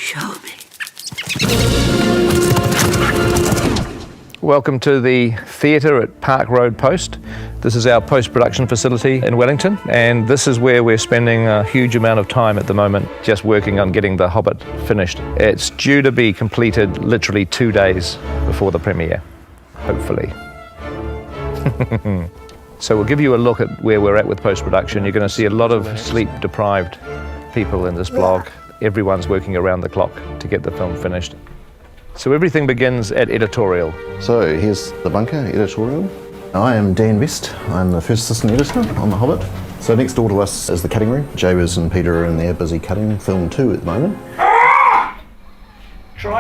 Show me. Welcome to the theatre at Park Road Post. This is our post-production facility in Wellington, and this is where we're spending a huge amount of time at the moment just working on getting The Hobbit finished. It's due to be completed literally 2 days before the premiere, hopefully. So we'll give you a look at where we're at with post-production. You're going to see a lot of sleep-deprived people in this blog. Everyone's working around the clock to get the film finished. So everything begins at editorial. So here's the bunker, editorial. I am Dan Best. I'm the first assistant editor on The Hobbit. So next door to us is the cutting room. Jabez and Peter are in there busy cutting film 2 at the moment.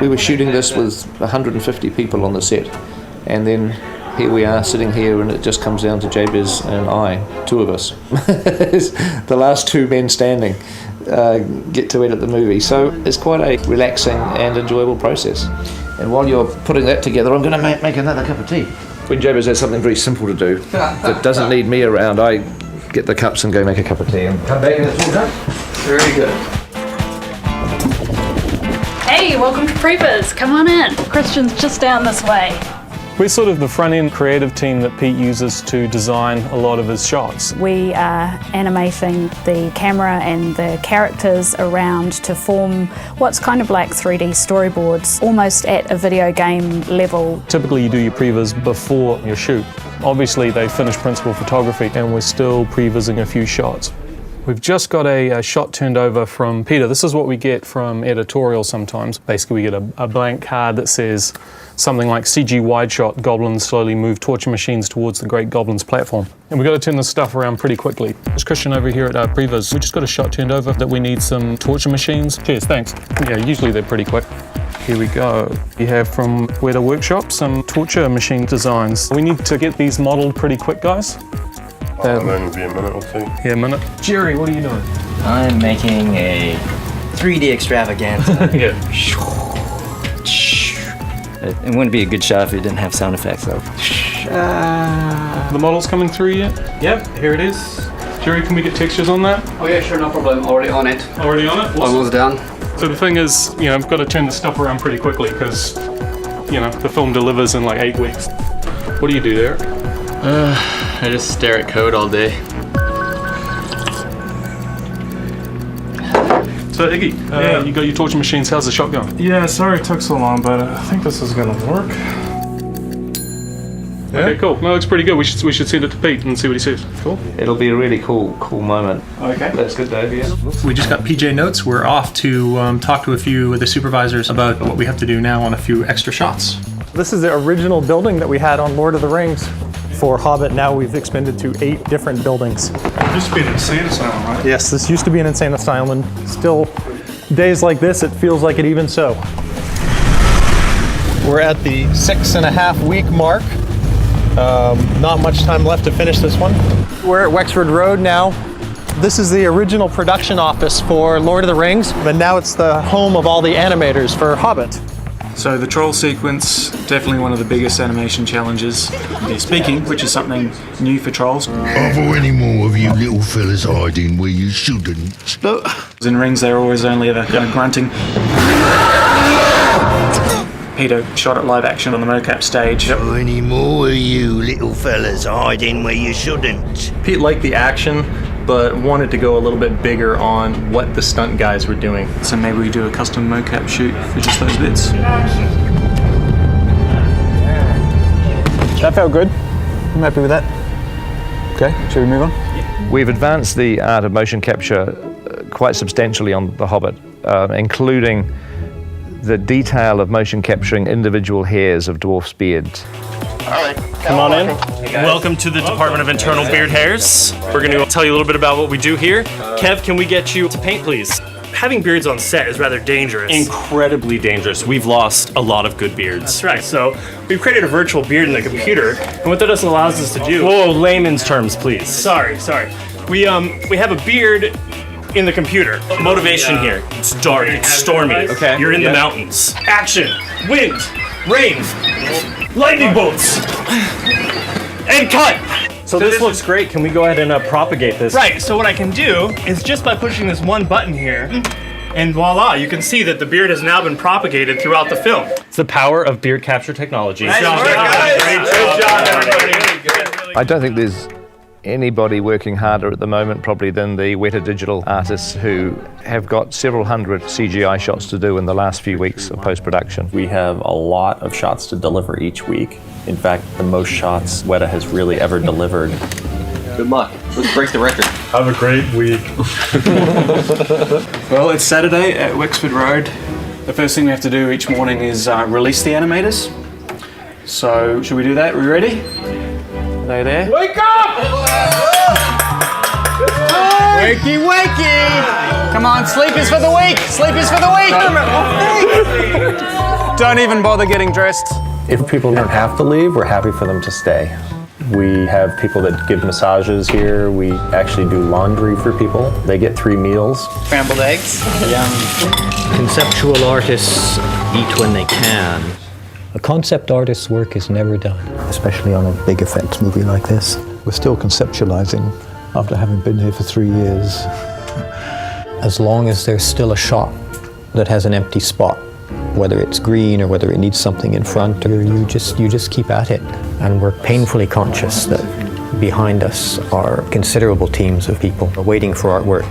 We were shooting this with 150 people on the set, and then here we are sitting here, and it just comes down to Jabez and I, 2 of us. The last 2 men standing get to edit the movie. So it's quite a relaxing and enjoyable process. And while you're putting that together, I'm going to make another cup of tea. When Jabez has something very simple to do that doesn't need me around, I get the cups and go make a cup of tea and come back and it's all done. Very good. Hey, welcome to Previs. Come on in. Christian's just down this way. We're sort of the front-end creative team that Pete uses to design a lot of his shots. We are animating the camera and the characters around to form what's kind of like 3D storyboards, almost at a video game level. Typically you do your previs before your shoot. Obviously they finish principal photography and we're still prevising a few shots. We've just got a shot turned over from Peter. This is what we get from editorial sometimes. Basically we get a blank card that says something like CG wide shot, goblins slowly move torture machines towards the Great Goblins platform. And we've got to turn this stuff around pretty quickly. There's Christian over here at our previs. We just got a shot turned over that we need some torture machines. Cheers, thanks. Yeah, usually they're pretty quick. Here we go. We have from Weta Workshop some torture machine designs. We need to get these modeled pretty quick, guys. It'll only be a minute or 2. Yeah, a minute. Jerry, what are you doing? I'm making a 3D extravaganza. Yeah. It wouldn't be a good shot if it didn't have sound effects though. The model's coming through yet? Yep, here it is. Jerry, can we get textures on that? Oh yeah, sure, no problem. Already on it. Already on it? Awesome. Almost done. So the thing is, you know, I've got to turn the stuff around pretty quickly because, you know, the film delivers in like 8 weeks. What do you do there? I just stare at code all day. So Iggy, you got your torture machines, how's the shot going? Yeah, sorry it took so long, but I think this is gonna work. Yeah? Okay, cool. No, it looks pretty good. We should send it to Pete and see what he says. Cool. It'll be a really cool moment. Okay. That's good, Dave, yeah. We just got PJ notes. We're off to talk to a few of the supervisors about what we have to do now on a few extra shots. This is the original building that we had on Lord of the Rings. For Hobbit, now we've expanded to 8 different buildings. It used to be an insane asylum, right? Yes, this used to be an insane asylum, and still, days like this, it feels like it even so. We're at the 6.5 week mark. Not much time left to finish this one. We're at Wexford Road now. This is the original production office for Lord of the Rings, but now it's the home of all the animators for Hobbit. So the troll sequence, definitely one of the biggest animation challenges. They're speaking, which is something new for trolls. Are there any more of you little fellas hiding where you shouldn't? In Rings, they're always only ever kind of grunting. Peter shot it live action on the mocap stage. Are any more of you little fellas hiding where you shouldn't? Pete liked the action, but wanted to go a little bit bigger on what the stunt guys were doing. So maybe we do a custom mocap shoot for just those bits. That felt good. I'm happy with that. Okay, should we move on? We've advanced the art of motion capture quite substantially on The Hobbit, including the detail of motion capturing individual hairs of dwarfs' beards. Come on in. Welcome to the Department of Internal Beard Hairs. We're going to tell you a little bit about what we do here. Kev, can we get you to paint, please? Having beards on set is rather dangerous. Incredibly dangerous. We've lost a lot of good beards. That's right. So we've created a virtual beard in the computer, and what that allows us to do... Whoa, layman's terms, please. Sorry. We have a beard in the computer. Motivation here. It's dark, it's stormy. Okay. You're in the mountains. Action, wind, rain, lightning bolts, and cut. So this looks great. Can we go ahead and propagate this? Right, so what I can do is just by pushing this one button here, And voila, you can see that the beard has now been propagated throughout the film. It's the power of beard capture technology. Great job, everybody. I don't think there's anybody working harder at the moment probably than the Weta Digital artists who have got several hundred CGI shots to do in the last few weeks of post-production. We have a lot of shots to deliver each week. In fact, the most shots Weta has really ever delivered. Good luck. Let's break the record. Have a great week. Well, it's Saturday at Wexford Road. The first thing we have to do each morning is release the animators. So, should we do that? Are we ready? Are they there? Wake up! Wakey, wakey! Come on, sleep is for the weak! Sleep is for the weak! Don't even bother getting dressed. If people don't have to leave, we're happy for them to stay. We have people that give massages here. We actually do laundry for people. They get 3 meals. Scrambled eggs. Yum. Conceptual artists eat when they can. A concept artist's work is never done. Especially on a big effects movie like this. We're still conceptualizing after having been here for 3 years. As long as there's still a shot that has an empty spot, whether it's green or whether it needs something in front, or you just keep at it. And we're painfully conscious that behind us are considerable teams of people waiting for artwork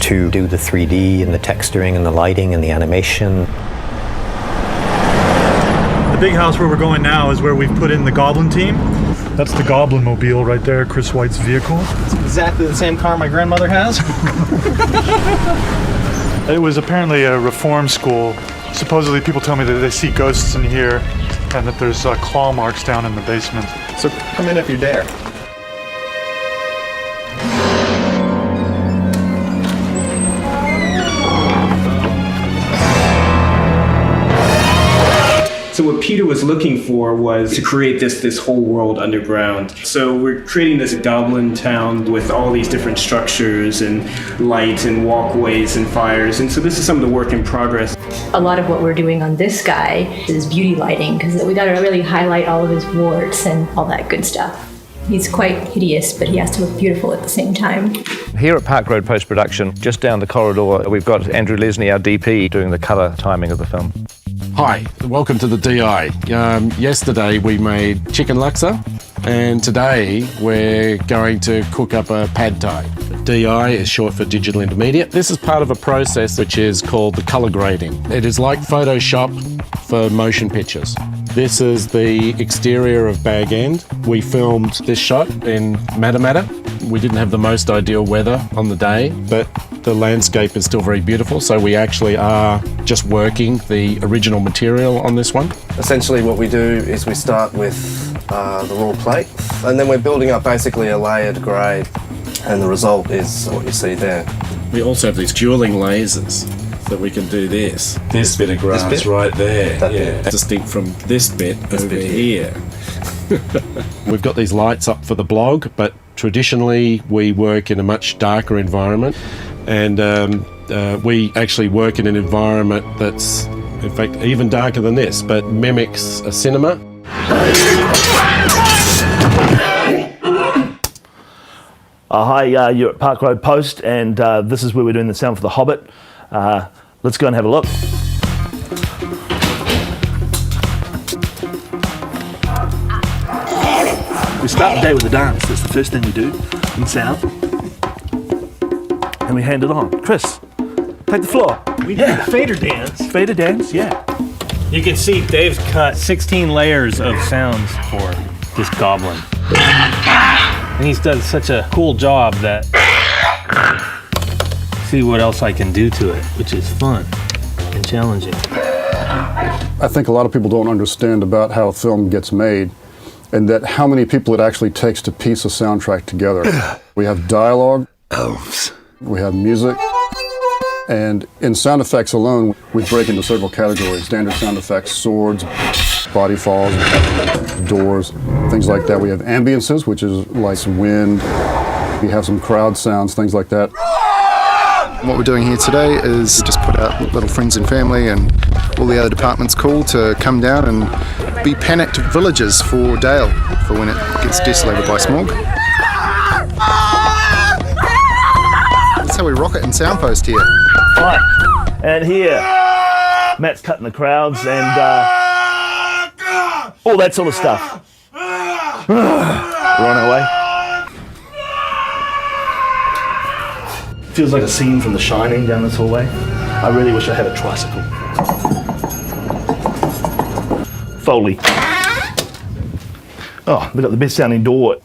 to do the 3D and the texturing and the lighting and the animation. The big house where we're going now is where we've put in the Goblin team. That's the Goblin Mobile right there, Chris White's vehicle. It's exactly the same car my grandmother has. It was apparently a reform school. Supposedly people tell me that they see ghosts in here and that there's claw marks down in the basement. So come in if you dare. So what Peter was looking for was to create this whole world underground. So we're creating this goblin town with all these different structures and light and walkways and fires. And so this is some of the work in progress. A lot of what we're doing on this guy is beauty lighting, because we got to really highlight all of his warts and all that good stuff. He's quite hideous, but he has to look beautiful at the same time. Here at Park Road Post-Production, just down the corridor, we've got Andrew Lesney, our DP, doing the colour timing of the film. Hi, welcome to the DI. Yesterday we made chicken laksa, and today we're going to cook up a pad thai. DI is short for digital intermediate. This is part of a process which is called the colour grading. It is like Photoshop for motion pictures. This is the exterior of Bag End. We filmed this shot in Matamata. We didn't have the most ideal weather on the day, but the landscape is still very beautiful, so we actually are just working the original material on this one. Essentially what we do is we start with the raw plate, and then we're building up basically a layered grade, and the result is what you see there. We also have these dueling lasers that we can do this. This bit of grass bit? right there, That yeah, bit. distinct from this bit over bit here. We've got these lights up for the blog, but traditionally we work in a much darker environment, and we actually work in an environment that's, in fact, even darker than this, but mimics a cinema. Hi, you're at Park Road Post, and this is where we're doing the sound for The Hobbit. Let's go and have a look. We start the day with a dance. That's the first thing we do in sound. And we hand it on. Chris, take the floor. We do fader dance. Fader dance, yeah. You can see Dave's cut 16 layers of sounds for this goblin. And he's done such a cool job that see what else I can do to it, which is fun and challenging. I think a lot of people don't understand about how a film gets made, and that how many people it actually takes to piece a soundtrack together. We have dialogue, elves, we have music, and in sound effects alone, we break into several categories: standard sound effects, swords, body falls, doors, things like that. We have ambiences, which is like some wind. We have some crowd sounds, things like that. What we're doing here today is just put out little friends and family and all the other departments call to come down and be panicked villagers for Dale for when it gets desolated by smog. That's how we rock it in Soundpost here. Right. And here, Matt's cutting the crowds and all that sort of stuff. We're on our way. Feels like a scene from The Shining down this hallway. I really wish I had a tricycle. Foley. Oh, they've got the best sounding door.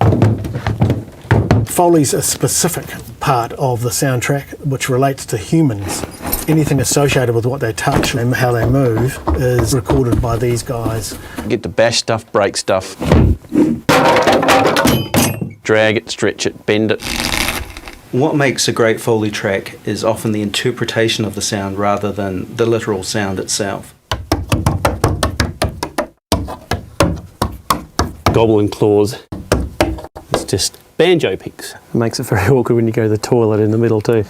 Foley's a specific part of the soundtrack which relates to humans. Anything associated with what they touch and how they move is recorded by these guys. Get to bash stuff, break stuff, drag it, stretch it, bend it. What makes a great Foley track is often the interpretation of the sound rather than the literal sound itself. Goblin claws. It's just banjo picks. It makes it very awkward when you go to the toilet in the middle too.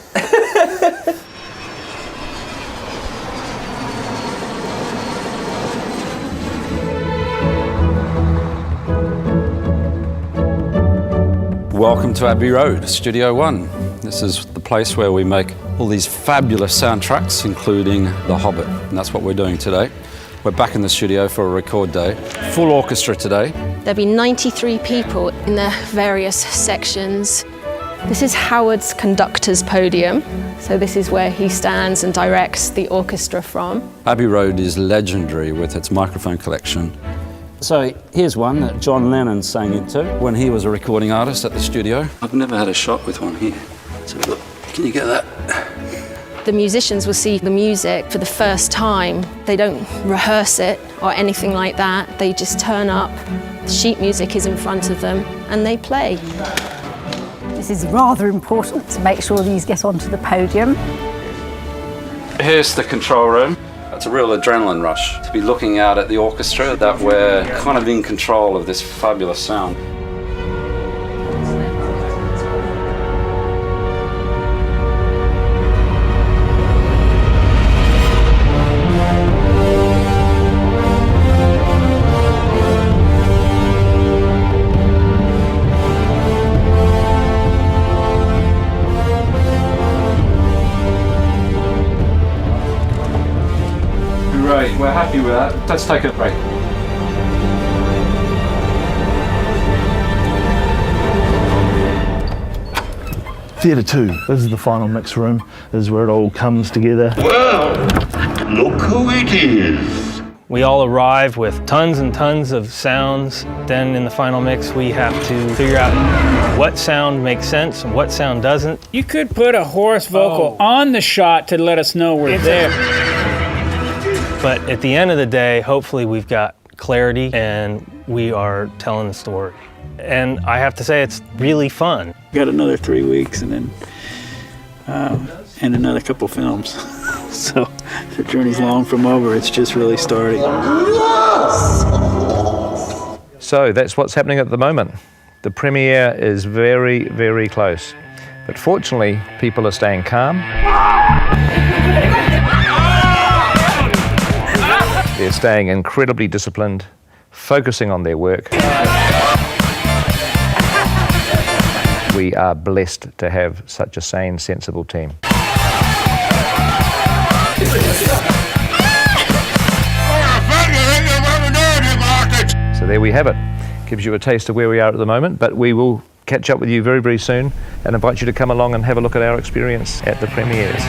Welcome to Abbey Road, Studio One. This is the place where we make all these fabulous soundtracks, including The Hobbit, and that's what we're doing today. We're back in the studio for a record day. Full orchestra today. There'll be 93 people in the various sections. This is Howard's conductor's podium, so this is where he stands and directs the orchestra from. Abbey Road is legendary with its microphone collection. So here's one that John Lennon sang into when he was a recording artist at the studio. I've never had a shot with one here. So look, can you get that? The musicians will see the music for the first time. They don't rehearse it or anything like that. They just turn up, sheet music is in front of them, and they play. This is rather important to make sure these get onto the podium. Here's the control room. It's a real adrenaline rush to be looking out at the orchestra that we're kind of in control of this fabulous sound. Great, we're happy with that. Let's take a break. Theatre 2, this is the final mix room. This is where it all comes together. Well, look who it is. We all arrive with tons and tons of sounds. Then in the final mix, we have to figure out what sound makes sense and what sound doesn't. You could put a hoarse vocal on the shot to let us know we're there. But at the end of the day, hopefully we've got clarity and we are telling the story. And I have to say, it's really fun. Got another 3 weeks and then and another couple films. So the journey's long from over. It's just really starting. So that's what's happening at the moment. The premiere is very, very close. But fortunately, people are staying calm. They're staying incredibly disciplined, focusing on their work. We are blessed to have such a sane, sensible team. So there we have it. Gives you a taste of where we are at the moment, but we will catch up with you very, very soon and invite you to come along and have a look at our experience at the premieres.